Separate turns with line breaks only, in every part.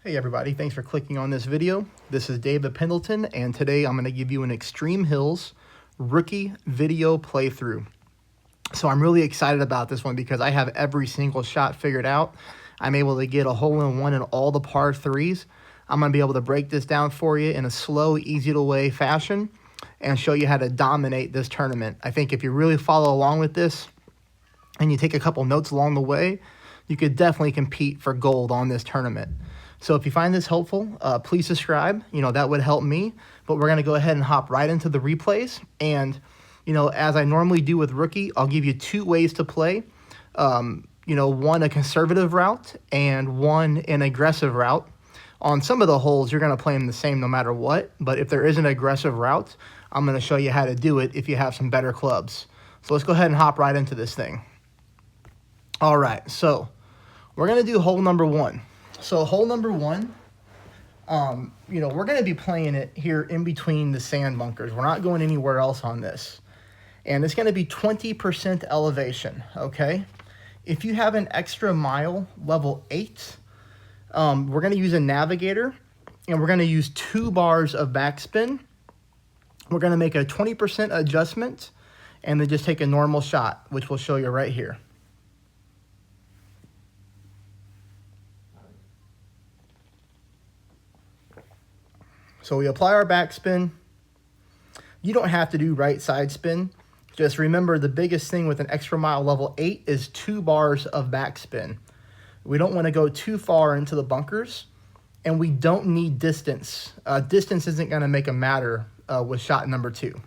Hey everybody, thanks for clicking on this video. This is David Pendleton, and today I'm going to give you an Extreme Hills rookie video playthrough. So I'm really excited about this one because I have every single shot figured out. I'm able to get a hole-in-one in all the par threes. I'm going to be able to break this down for you in a slow, easy-to-way fashion and show you how to dominate this tournament. I think if you really follow along with this and you take a couple notes along the way, you could definitely compete for gold on this tournament. So if you find this helpful, please subscribe. That would help me. But we're going to go ahead and hop right into the replays. And, as I normally do with rookie, I'll give you two ways to play. One a conservative route and one an aggressive route. On some of the holes, you're going to play them the same no matter what. But if there is an aggressive route, I'm going to show you how to do it if you have some better clubs. So let's go ahead and hop right into this thing. All right, so we're going to do hole number one. So hole number one, we're going to be playing it here in between the sand bunkers. We're not going anywhere else on this. And it's going to be 20% elevation, okay? If you have an extra mile, level 8, we're going to use a navigator, and we're going to use 2 bars of backspin. We're going to make a 20% adjustment, and then just take a normal shot, which we'll show you right here. So we apply our backspin. You don't have to do right side spin. Just remember the biggest thing with an extra mile level 8 is 2 bars of backspin. We don't want to go too far into the bunkers, and we don't need distance. Distance isn't going to make a matter with shot number 2.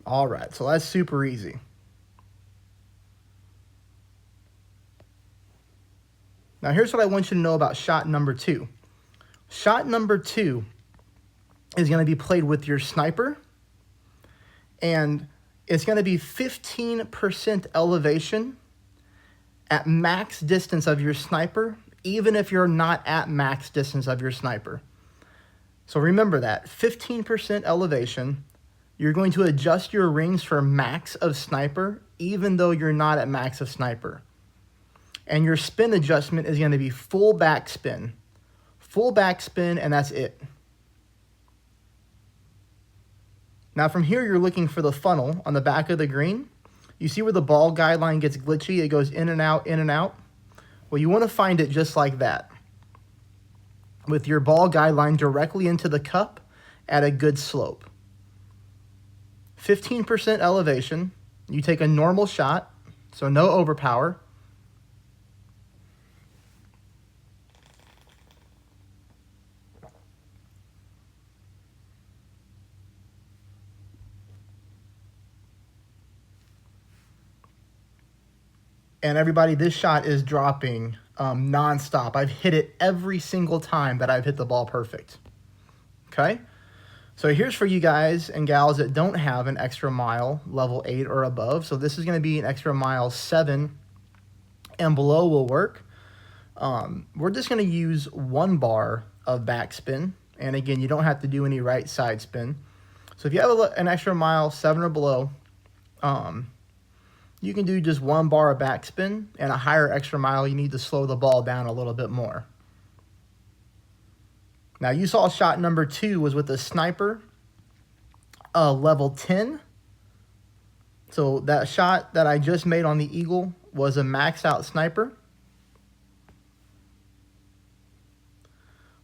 All right, so that's super easy. Now, here's what I want you to know about shot number 2. Shot number 2 is going to be played with your sniper, and it's going to be 15% elevation at max distance of your sniper, even if you're not at max distance of your sniper. So remember that, 15% elevation. You're going to adjust your rings for max of sniper, even though you're not at max of sniper. And your spin adjustment is going to be full backspin. Full backspin, and that's it. Now from here, you're looking for the funnel on the back of the green. You see where the ball guideline gets glitchy? It goes in and out, in and out. Well, you want to find it just like that, with your ball guideline directly into the cup at a good slope. 15% elevation. You take a normal shot, so no overpower. And everybody, this shot is dropping nonstop. I've hit it every single time that I've hit the ball perfect. Okay? So here's for you guys and gals that don't have an extra mile, level 8 or above. So this is going to be an extra mile 7 and below will work. We're just going to use 1 bar of backspin. And again, you don't have to do any right side spin. So if you have an extra mile 7 or below, you can do just 1 bar of backspin, and a higher extra mile, you need to slow the ball down a little bit more. Now, you saw shot number 2 was with a sniper, level 10. So that shot that I just made on the Eagle was a maxed out sniper.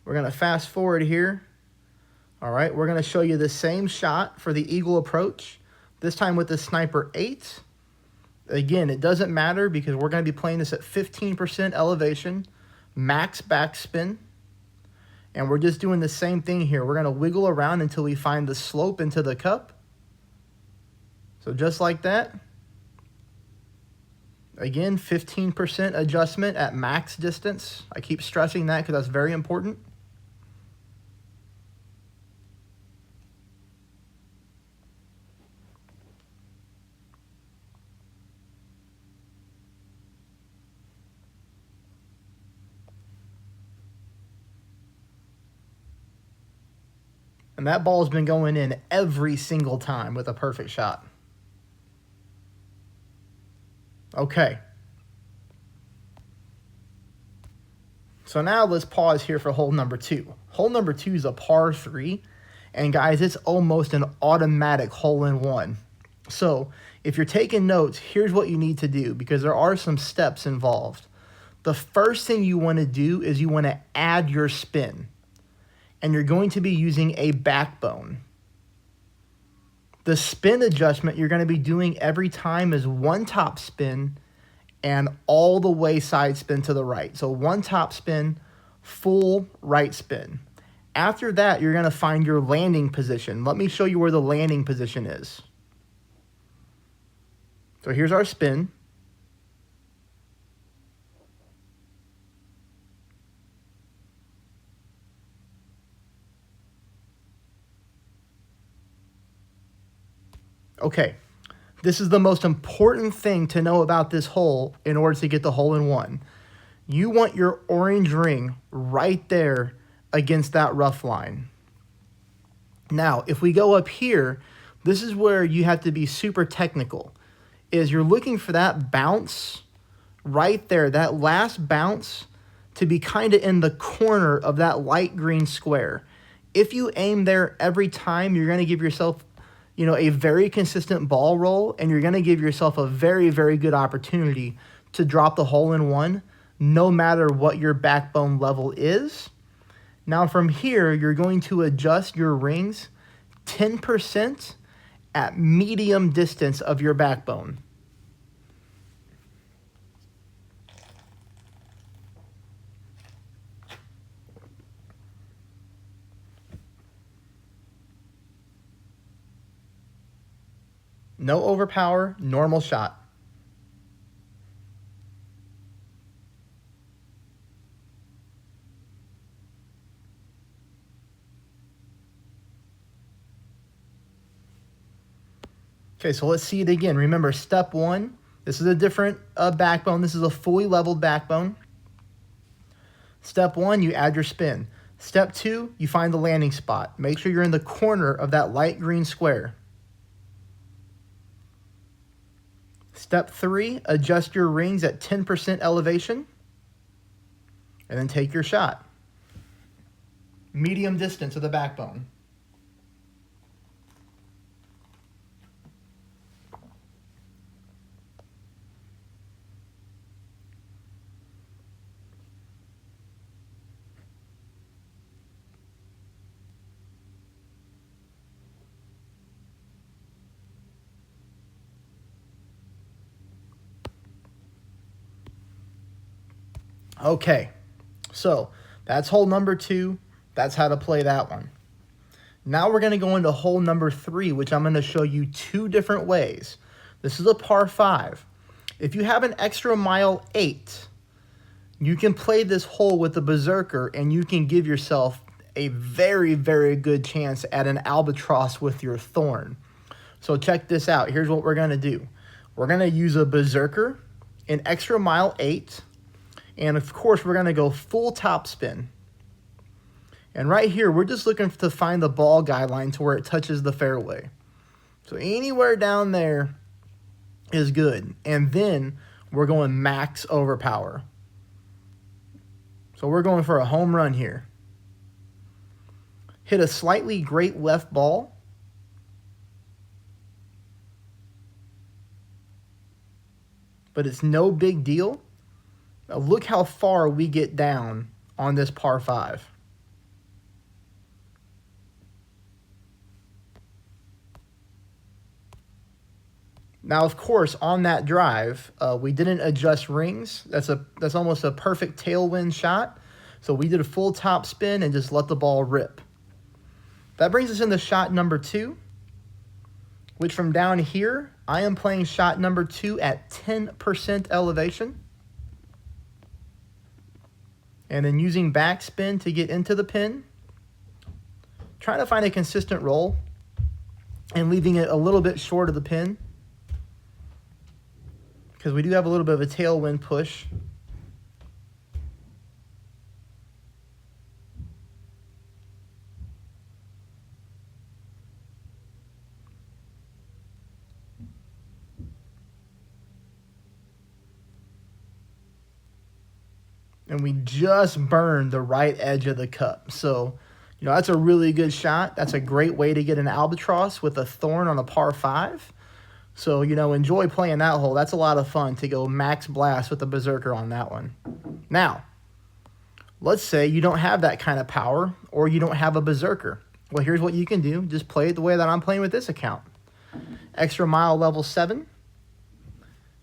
We're going to fast forward here. All right, we're going to show you the same shot for the Eagle approach, this time with the sniper 8. Again, it doesn't matter because we're going to be playing this at 15% elevation, max backspin, and we're just doing the same thing here. We're going to wiggle around until we find the slope into the cup. So just like that. Again, 15% adjustment at max distance. I keep stressing that because that's very important. And that ball has been going in every single time with a perfect shot. Okay. So now let's pause here for hole number 2. Hole number 2 is a par 3. And guys, it's almost an automatic hole-in-one. So if you're taking notes, here's what you need to do, because there are some steps involved. The first thing you want to do is you want to add your spin. And you're going to be using a backbone. The spin adjustment you're going to be doing every time is one top spin and all the way side spin to the right. So one top spin, full right spin. After that, you're going to find your landing position. Let me show you where the landing position is. So here's our spin. Okay, this is the most important thing to know about this hole in order to get the hole-in-one. You want your orange ring right there against that rough line. Now, if we go up here, this is where you have to be super technical. Is you're looking for that bounce right there, that last bounce, to be kind of in the corner of that light green square. If you aim there every time, you're going to give yourself, a very consistent ball roll, and you're going to give yourself a very, very good opportunity to drop the hole-in-one, no matter what your backbone level is. Now from here, you're going to adjust your rings 10% at medium distance of your backbone. No overpower, normal shot. Okay, so let's see it again. Remember, step 1, this is a different backbone. This is a fully leveled backbone. Step 1, you add your spin. Step 2, you find the landing spot. Make sure you're in the corner of that light green square. Step 3, adjust your rings at 10% elevation, and then take your shot. Medium distance of the backbone. Okay, so that's hole number 2. That's how to play that one. Now we're going to go into hole number 3, which I'm going to show you 2 different ways. This is a par 5. If you have an extra mile 8, you can play this hole with the Berserker, and you can give yourself a very, very good chance at an albatross with your Thorn. So check this out. Here's what we're going to do. We're going to use a Berserker, an extra mile 8, and of course, we're going to go full top spin. And right here, we're just looking to find the ball guideline to where it touches the fairway. So anywhere down there is good. And then we're going max overpower. So we're going for a home run here. Hit a slightly great left ball. But it's no big deal. Now look how far we get down on this par 5. Now, of course, on that drive, we didn't adjust rings. That's almost a perfect tailwind shot. So we did a full top spin and just let the ball rip. That brings us into shot number 2, which from down here, I am playing shot number 2 at 10% elevation. And then using backspin to get into the pin. Trying to find a consistent roll and leaving it a little bit short of the pin, because we do have a little bit of a tailwind push. and we just burned the right edge of the cup. So, you know, that's a really good shot. That's a great way to get an albatross with a thorn on a par 5. So, you know, enjoy playing that hole. That's a lot of fun to go max blast with a berserker on that one. Now, let's say you don't have that kind of power or you don't have a berserker. Well, here's what you can do. Just play it the way that I'm playing with this account. Extra mile level 7.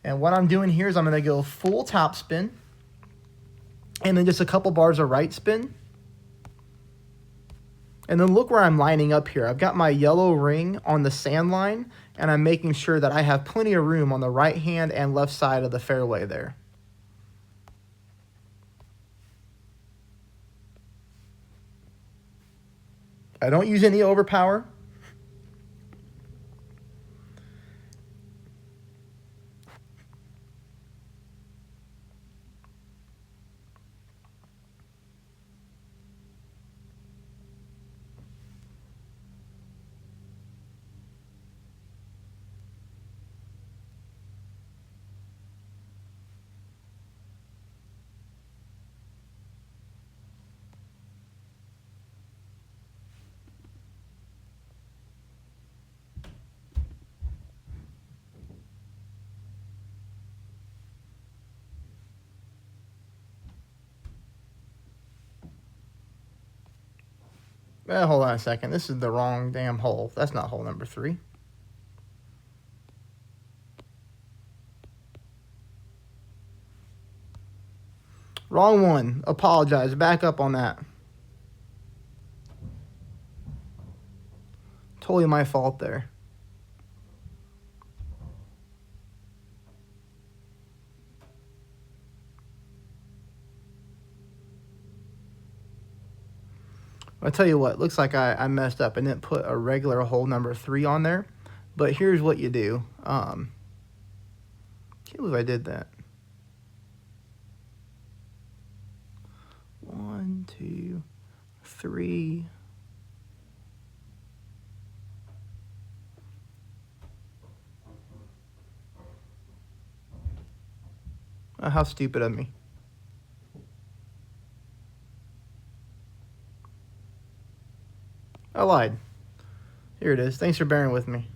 And what I'm doing here is I'm going to go full top spin and then just a couple bars of right spin. And then look where I'm lining up here. I've got my yellow ring on the sand line, and I'm making sure that I have plenty of room on the right hand and left side of the fairway there. I don't use any overpower. Hold on a second. This is the wrong damn hole. That's not hole number 3. Wrong one. Apologize. Back up on that. Totally my fault there. I'll tell you what, looks like I messed up and didn't put a regular hole number 3 on there. But here's what you do. Can't believe I did that. 1, 2, 3. Oh, how stupid of me. I lied. Here it is. Thanks for bearing with me.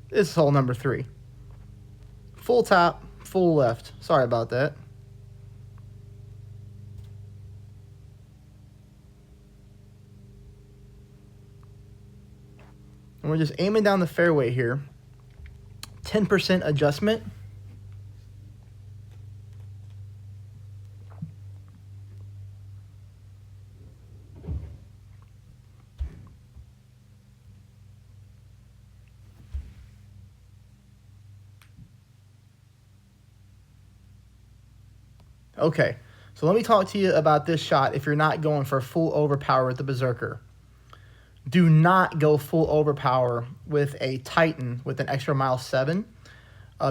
This is hole number 3. Full top, full left. Sorry about that. And we're just aiming down the fairway here. 10% adjustment. Okay, so let me talk to you about this shot if you're not going for full overpower with the berserker. Do not go full overpower with a Titan with an extra mile 7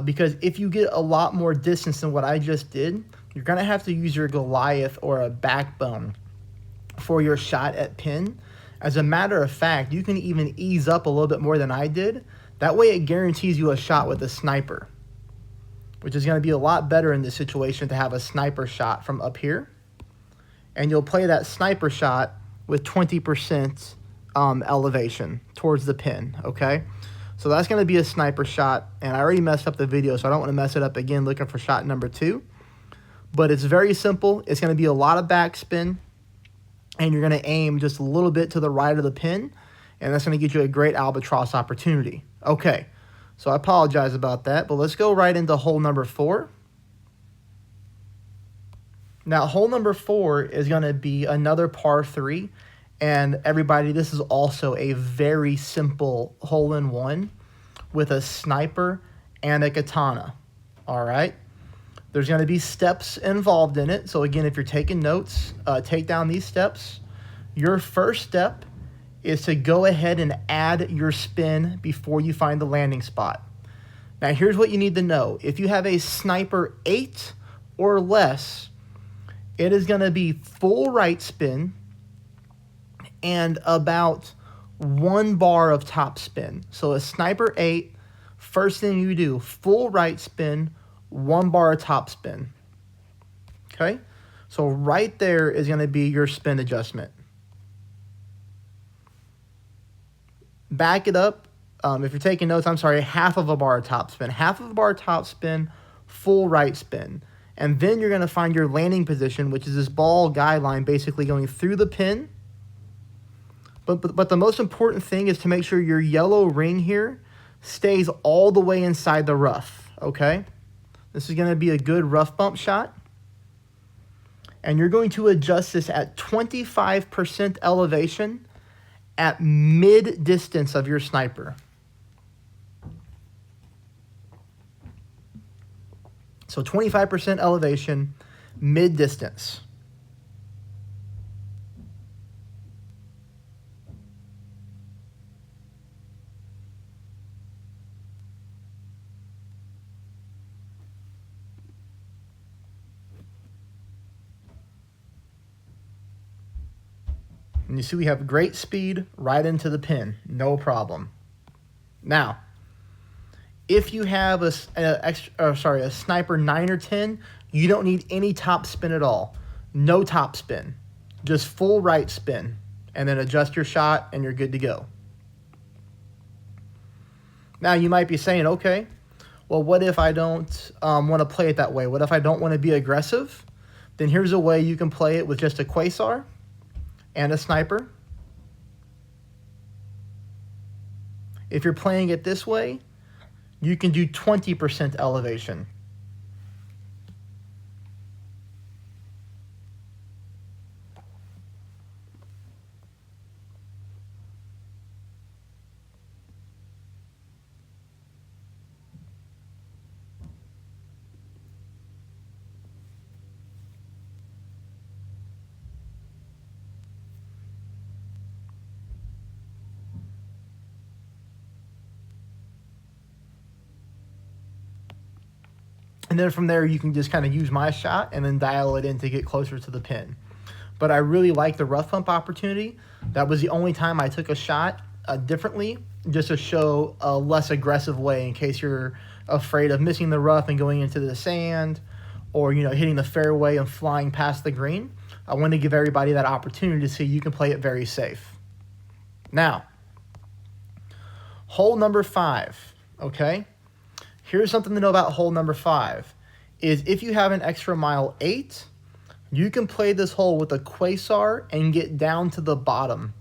because if you get a lot more distance than what I just did, you're going to have to use your Goliath or a backbone for your shot at pin. As a matter of fact, you can even ease up a little bit more than I did. That way it guarantees you a shot with a sniper, which is going to be a lot better in this situation to have a sniper shot from up here. And you'll play that sniper shot with 20% elevation towards the pin, okay? So that's going to be a sniper shot, and I already messed up the video, so I don't want to mess it up again looking for shot number 2. But it's very simple. It's going to be a lot of backspin, and you're going to aim just a little bit to the right of the pin, and that's going to get you a great albatross opportunity. Okay. So I apologize about that, but let's go right into hole number 4. Now, hole number 4 is going to be another par 3. And everybody, this is also a very simple hole-in-one with a sniper and a katana. All right? There's going to be steps involved in it. So again, if you're taking notes, take down these steps. Your first step is to go ahead and add your spin before you find the landing spot. Now, here's what you need to know. If you have a sniper 8 or less, it is going to be full right spin and about 1 bar of top spin. So a sniper 8, first thing you do, full right spin, 1 bar of top spin. Okay, so right there is going to be your spin adjustment. Back it up. If you're taking notes, I'm sorry, half of a bar top spin. Half of a bar top spin, full right spin. And then you're going to find your landing position, which is this ball guideline basically going through the pin. But the most important thing is to make sure your yellow ring here stays all the way inside the rough, okay? This is going to be a good rough bump shot. And you're going to adjust this at 25% elevation at mid-distance of your sniper. So 25% elevation, mid-distance. And you see we have great speed right into the pin, no problem. Now, if you have a sniper 9 or 10, you don't need any top spin at all. No top spin, just full right spin, and then adjust your shot and you're good to go. Now you might be saying, okay, well, what if I don't want to play it that way? What if I don't want to be aggressive? Then here's a way you can play it with just a Quasar and a sniper. If you're playing it this way, you can do 20% elevation. And then from there, you can just kind of use my shot and then dial it in to get closer to the pin. But I really like the rough pump opportunity. That was the only time I took a shot differently, just to show a less aggressive way in case you're afraid of missing the rough and going into the sand, or hitting the fairway and flying past the green. I want to give everybody that opportunity to see you can play it very safe. Now, hole number 5, okay? Here's something to know about hole number 5, is if you have an extra mile 8, you can play this hole with a Quasar and get down to the bottom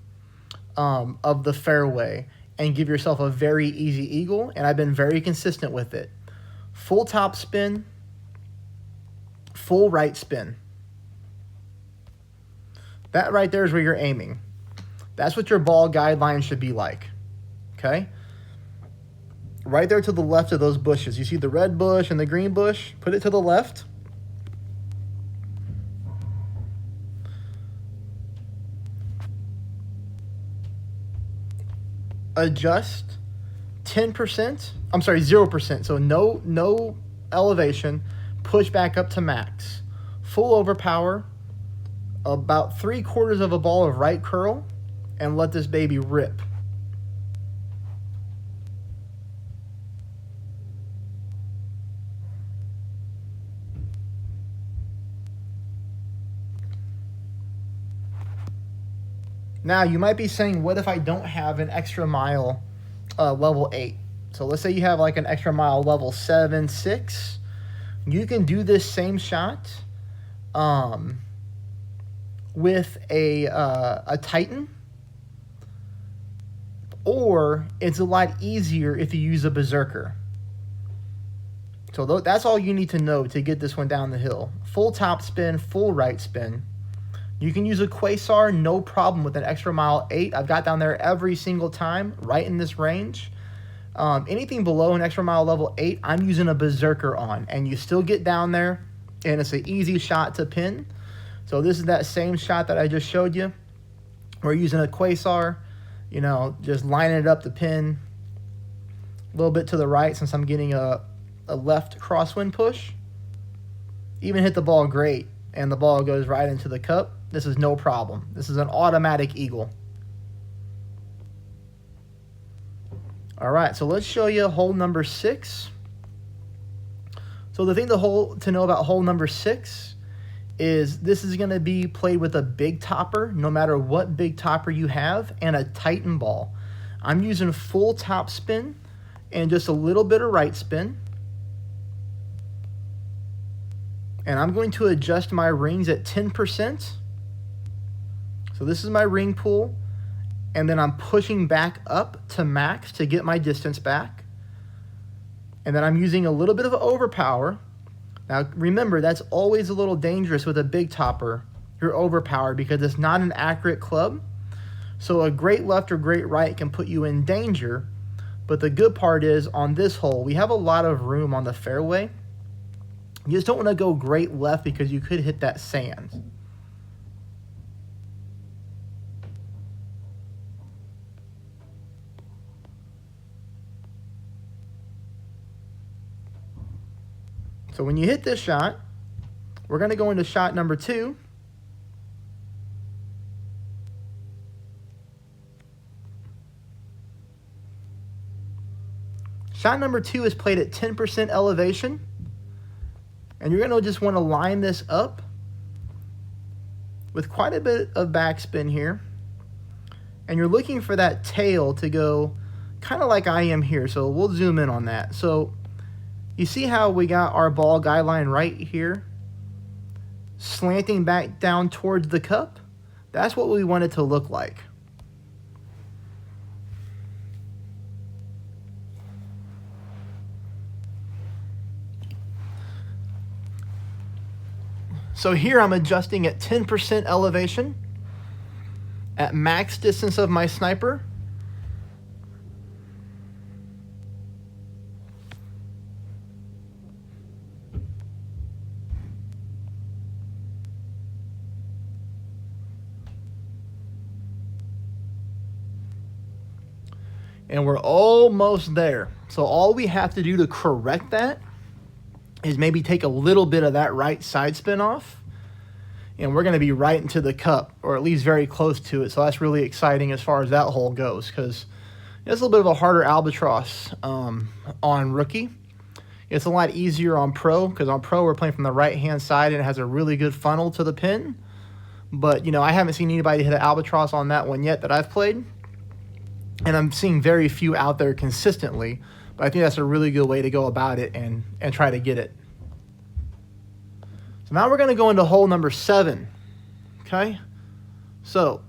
of the fairway and give yourself a very easy eagle, and I've been very consistent with it. Full top spin, full right spin. That right there is where you're aiming. That's what your ball guideline should be like, okay? Right there to the left of those bushes. You see the red bush and the green bush? Put it to the left. Adjust 10%. I'm sorry, 0%. So no elevation. Push back up to max. Full overpower. About 3/4 of a ball of right curl. And let this baby rip. Now, you might be saying, what if I don't have an extra mile level 8? So let's say you have like an extra mile level 7, 6. You can do this same shot with a Titan. Or it's a lot easier if you use a Berserker. So that's all you need to know to get this one down the hill. Full top spin, full right spin. You can use a Quasar, no problem, with an extra mile 8. I've got down there every single time, right in this range. Anything below an extra mile level 8, I'm using a Berserker on. And you still get down there, and it's an easy shot to pin. So this is that same shot that I just showed you. We're using a Quasar, just lining it up to pin. A little bit to the right since I'm getting a left crosswind push. Even hit the ball great, and the ball goes right into the cup. This is no problem. This is an automatic eagle. All right, so let's show you hole number 6. So the thing to know about hole number 6 is this is going to be played with a big topper, no matter what big topper you have, and a Titan ball. I'm using full top spin and just a little bit of right spin. And I'm going to adjust my rings at 10%. So this is my ring pull. And then I'm pushing back up to max to get my distance back. And then I'm using a little bit of overpower. Now remember, that's always a little dangerous with a big topper. You're overpowered because it's not an accurate club. So a great left or great right can put you in danger. But the good part is on this hole, we have a lot of room on the fairway. You just don't want to go great left because you could hit that sand. So when you hit this shot, we're going to go into shot number 2. Shot number 2 is played at 10% elevation. And you're going to just want to line this up with quite a bit of backspin here. And you're looking for that tail to go kind of like I am here. So we'll zoom in on that. So you see how we got our ball guideline right here, slanting back down towards the cup? That's what we want it to look like. So here I'm adjusting at 10% elevation at max distance of my sniper. And we're almost there. So all we have to do to correct that is maybe take a little bit of that right side spin off, and we're going to be right into the cup, or at least very close to it. So that's really exciting as far as that hole goes, because it's a little bit of a harder albatross on rookie. It's a lot easier on pro, because on pro we're playing from the right-hand side, and it has a really good funnel to the pin. But, you know, I haven't seen anybody hit an albatross on that one yet that I've played, and I'm seeing very few out there consistently. But I think that's a really good way to go about it and try to get it. So now we're going to go into hole number 7. Okay? So,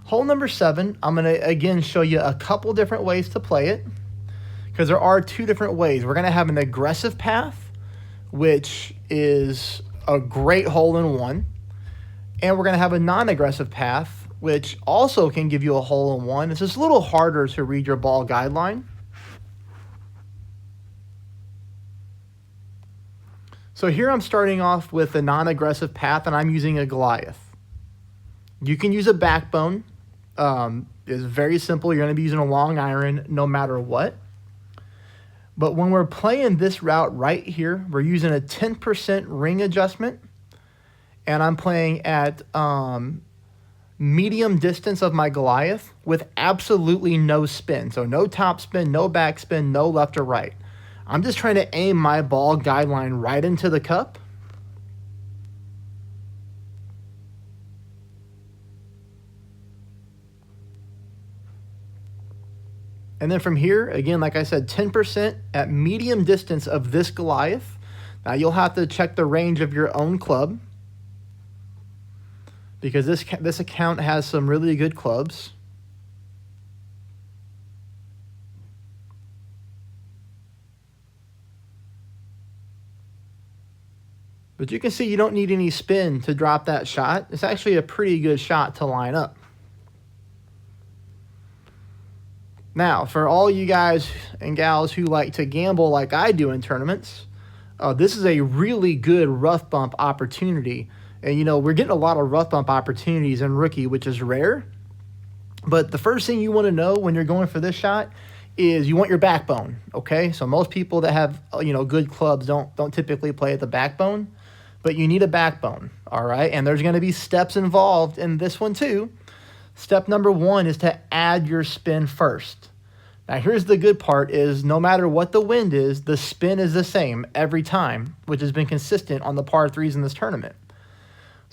hole number 7, I'm going to again show you a couple different ways to play it, because there are 2 different ways. We're going to have an aggressive path, which is a great hole-in-one, and we're going to have a non-aggressive path, which also can give you a hole-in-one. It's just a little harder to read your ball guideline. So here I'm starting off with a non-aggressive path, and I'm using a Goliath. You can use a backbone. It's very simple. You're going to be using a long iron no matter what. But when we're playing this route right here, we're using a 10% ring adjustment, and I'm playing at medium distance of my Goliath with absolutely no spin. So no top spin, no back spin, no left or right. I'm just trying to aim my ball guideline right into the cup. And then from here, again, like I said, 10% at medium distance of this Goliath. Now you'll have to check the range of your own club, because this account has some really good clubs. But you can see you don't need any spin to drop that shot. It's actually a pretty good shot to line up. Now, for all you guys and gals who like to gamble like I do in tournaments, this is a really good rough bump opportunity. And, you know, we're getting a lot of rough bump opportunities in rookie, which is rare. But the first thing you want to know when you're going for this shot is you want your backbone, okay? So most people that have, you know, good clubs don't typically play at the backbone. But you need a backbone, all right? And there's going to be steps involved in this one too. Step number 1 is to add your spin first. Now here's the good part is no matter what the wind is, the spin is the same every time, which has been consistent on the par 3s in this tournament.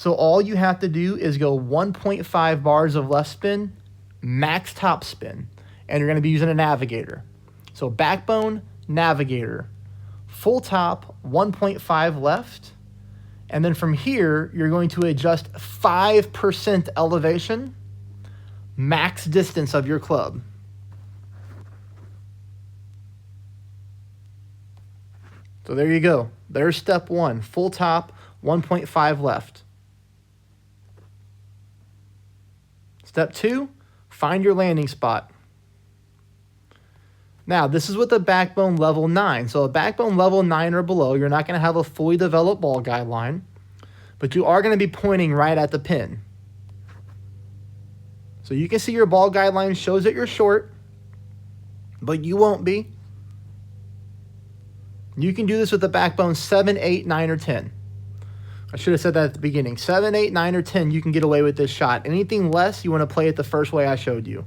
So all you have to do is go 1.5 bars of left spin, max top spin, and you're going to be using a navigator. So backbone, navigator, full top, 1.5 left, and then from here, you're going to adjust 5% elevation, max distance of your club. So there you go. There's step one, full top, 1.5 left. Step two, find your landing spot. Now, this is with a backbone level 9. So a backbone level 9 or below, you're not going to have a fully developed ball guideline, but you are going to be pointing right at the pin. So you can see your ball guideline shows that you're short, but you won't be. You can do this with a backbone 7, 8, 9, or 10. I should have said that at the beginning. 7, 8, 9, or 10, you can get away with this shot. Anything less, you want to play it the first way I showed you.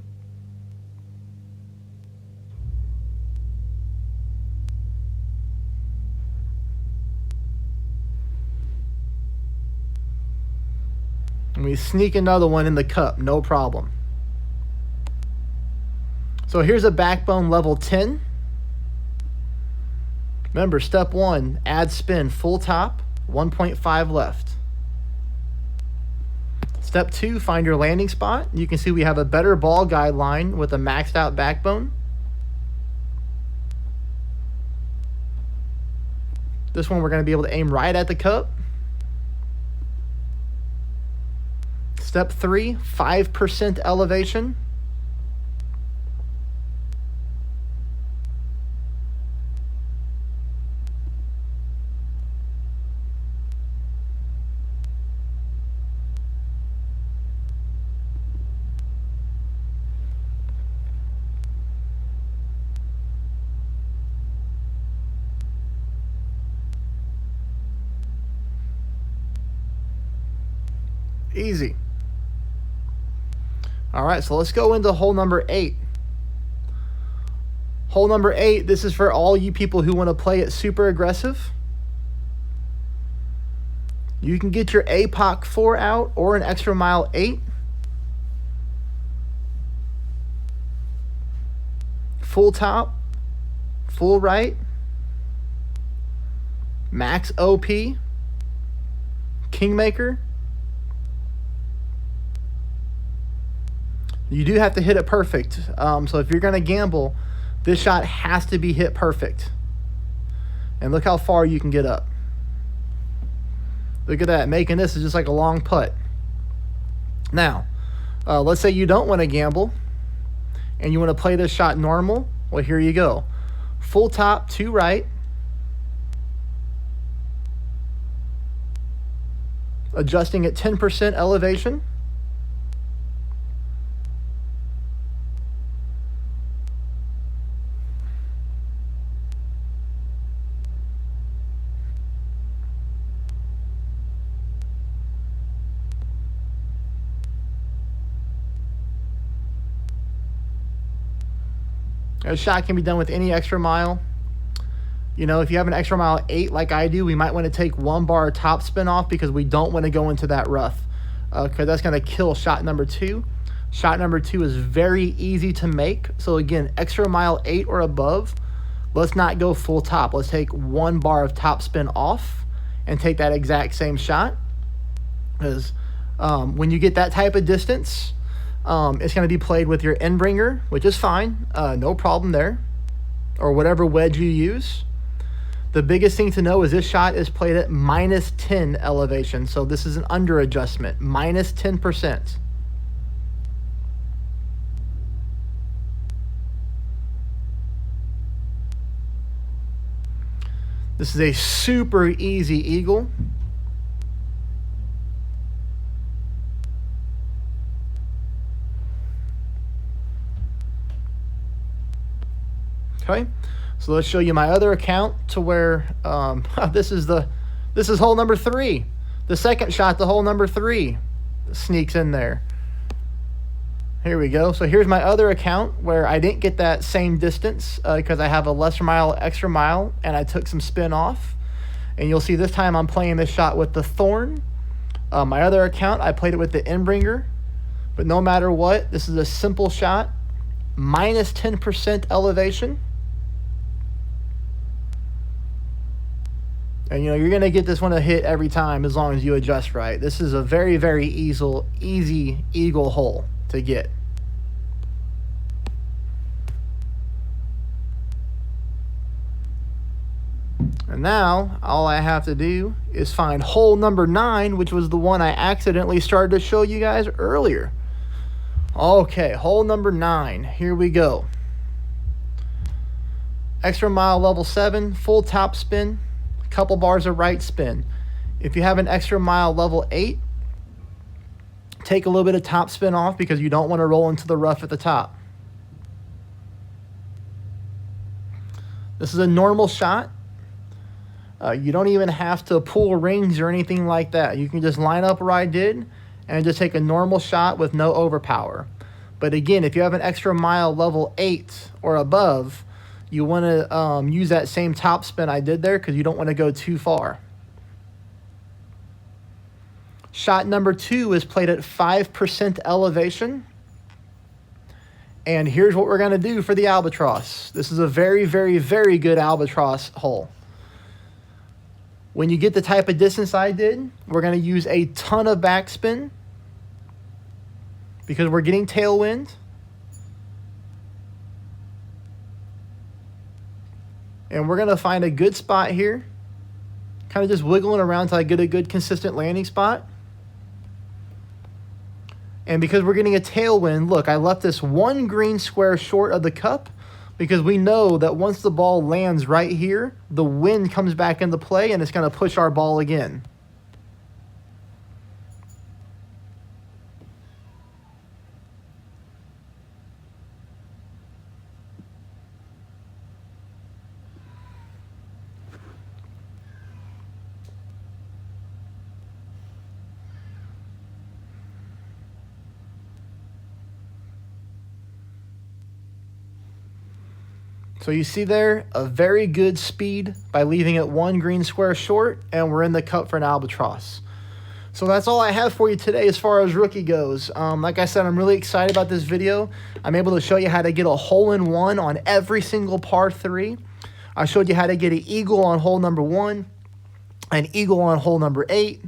And we sneak another one in the cup, no problem. So here's a backbone level 10. Remember, step one, add spin, full top, 1.5 left. Step two, find your landing spot. You can see we have a better ball guideline with a maxed out backbone. This one we're going to be able to aim right at the cup. Step three, 5% elevation. Easy. All right, so let's go into hole number 8. Hole number 8, this is for all you people who want to play it super aggressive. You can get your APOC 4 out or an extra mile 8. Full top, full right, max OP, Kingmaker. You do have to hit it perfect. So if you're going to gamble, this shot has to be hit perfect. And look how far you can get up. Look at that. Making this is just like a long putt. Now, let's say you don't want to gamble and you want to play this shot normal. Well, here you go. Full top, 2 right. Adjusting at 10% elevation. A shot can be done with any extra mile. You know, if you have an extra mile 8 like I do, we might want to take 1 bar top spin off because we don't want to go into that rough. Because that's going to kill shot number 2. Shot number 2 is very easy to make. So again, extra mile 8 or above, let's not go full top. Let's take 1 bar of top spin off and take that exact same shot. Because when you get that type of distance, it's going to be played with your end bringer, which is fine. No problem there. Or whatever wedge you use. The biggest thing to know is this shot is played at minus 10 elevation. So this is an under adjustment, minus 10%. This is a super easy eagle. Okay, so let's show you my other account to where this is hole number 3. The second shot, the hole number 3 sneaks in there. Here we go. So here's my other account where I didn't get that same distance because I have a lesser mile, extra mile, and I took some spin off. And you'll see this time I'm playing this shot with the Thorn. My other account, I played it with the Endbringer, but no matter what, this is a simple shot, minus 10% elevation. And you know, you're gonna get this one to hit every time as long as you adjust right. This is a very, very easy eagle hole to get. And now all I have to do is find hole number 9, which was the one I accidentally started to show you guys earlier. Okay, hole number 9, here we go. Extra mile level 7, full top spin, a couple bars of right spin. If you have an extra mile level 8, take a little bit of top spin off because you don't want to roll into the rough at the top. This is a normal shot. You don't even have to pull rings or anything like that. You can just line up where I did and just take a normal shot with no overpower. But again, if you have an extra mile level 8 or above, you want to use that same top spin I did there because you don't want to go too far. Shot number 2 is played at 5% elevation. And here's what we're going to do for the albatross. This is a very, very, very good albatross hole. When you get the type of distance I did, we're going to use a ton of backspin because we're getting tailwind. And we're going to find a good spot here. Kind of just wiggling around until I get a good consistent landing spot. And because we're getting a tailwind, look, I left this one green square short of the cup because we know that once the ball lands right here, the wind comes back into play and it's going to push our ball again. So you see there, a very good speed by leaving it one green square short, and we're in the cup for an albatross. So that's all I have for you today as far as rookie goes. Like I said, I'm really excited about this video. I'm able to show you how to get a hole-in-one on every single par 3. I showed you how to get an eagle on hole number 1, an eagle on hole number 8,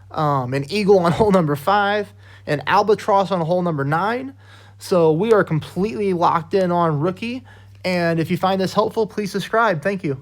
an eagle on hole number 5, an albatross on hole number 9. So we are completely locked in on rookie. And if you find this helpful, please subscribe. Thank you.